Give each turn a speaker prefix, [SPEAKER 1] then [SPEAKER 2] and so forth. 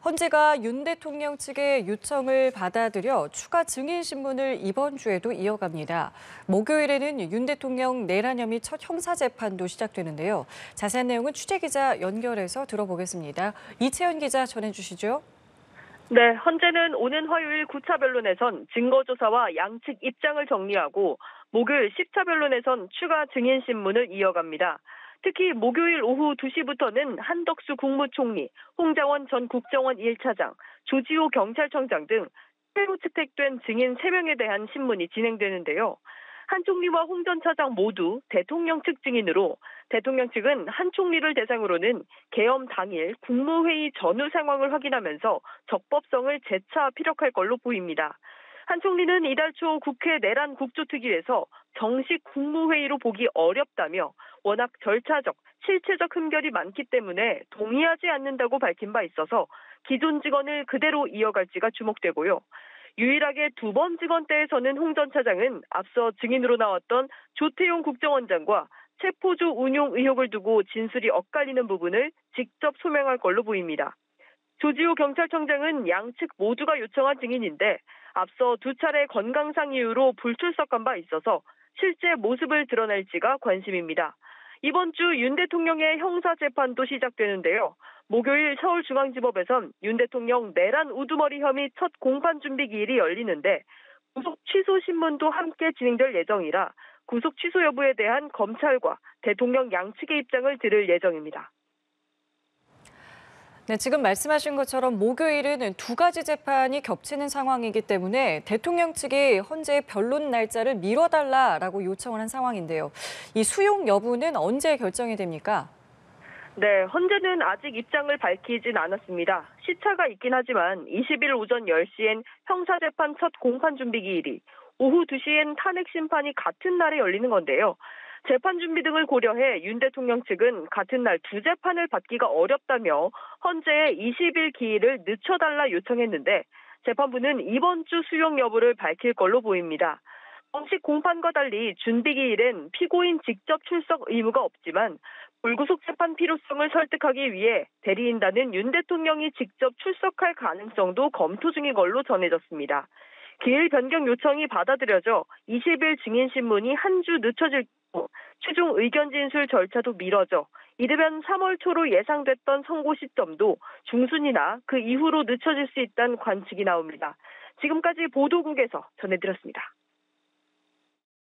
[SPEAKER 1] 헌재가 윤 대통령 측의 요청을 받아들여 추가 증인 신문을 이번 주에도 이어갑니다. 목요일에는 윤 대통령 내란 혐의 첫 형사재판도 시작되는데요. 자세한 내용은 취재기자 연결해서 들어보겠습니다. 이채연 기자 전해주시죠.
[SPEAKER 2] 네, 헌재는 오는 화요일 9차 변론에선 증거조사와 양측 입장을 정리하고 목요일 10차 변론에선 추가 증인 신문을 이어갑니다. 특히 목요일 오후 2시부터는 한덕수 국무총리, 홍장원 전 국정원 1차장, 조지호 경찰청장 등 새로 채택된 증인 3명에 대한 신문이 진행되는데요. 한 총리와 홍 전 차장 모두 대통령 측 증인으로 대통령 측은 한 총리를 대상으로는 계엄 당일 국무회의 전후 상황을 확인하면서 적법성을 재차 피력할 걸로 보입니다. 한 총리는 이달 초 국회 내란 국조특위에서 정식 국무회의로 보기 어렵다며 워낙 절차적, 실체적 흠결이 많기 때문에 동의하지 않는다고 밝힌 바 있어서 기존 직원을 그대로 이어갈지가 주목되고요. 유일하게 두 번 직원 때에서는 홍 전 차장은 앞서 증인으로 나왔던 조태용 국정원장과 체포조 운용 의혹을 두고 진술이 엇갈리는 부분을 직접 소명할 걸로 보입니다. 조지호 경찰청장은 양측 모두가 요청한 증인인데 앞서 두 차례 건강상 이유로 불출석한 바 있어서 실제 모습을 드러낼지가 관심입니다. 이번 주 윤 대통령의 형사재판도 시작되는데요. 목요일 서울중앙지법에선 윤 대통령 내란 우두머리 혐의 첫 공판 준비 기일이 열리는데 구속 취소 신문도 함께 진행될 예정이라 구속 취소 여부에 대한 검찰과 대통령 양측의 입장을 들을 예정입니다.
[SPEAKER 1] 네, 지금 말씀하신 것처럼 목요일은 두 가지 재판이 겹치는 상황이기 때문에 대통령 측이 헌재 변론 날짜를 미뤄달라라고 요청을 한 상황인데요. 이 수용 여부는 언제 결정이 됩니까?
[SPEAKER 2] 네, 헌재는 아직 입장을 밝히진 않았습니다. 시차가 있긴 하지만 20일 오전 10시엔 형사재판 첫 공판 준비 기일이, 오후 2시엔 탄핵 심판이 같은 날에 열리는 건데요. 재판 준비 등을 고려해 윤 대통령 측은 같은 날 두 재판을 받기가 어렵다며 헌재에 20일 기일을 늦춰달라 요청했는데 재판부는 이번 주 수용 여부를 밝힐 걸로 보입니다. 정식 공판과 달리 준비 기일엔 피고인 직접 출석 의무가 없지만 불구속 재판 필요성을 설득하기 위해 대리인단은 윤 대통령이 직접 출석할 가능성도 검토 중인 걸로 전해졌습니다. 기일 변경 요청이 받아들여져 20일 증인 신문이 한 주 늦춰질 경우 최종 의견 진술 절차도 미뤄져 이르면 3월 초로 예상됐던 선고 시점도 중순이나 그 이후로 늦춰질 수 있다는 관측이 나옵니다. 지금까지 보도국에서 전해드렸습니다.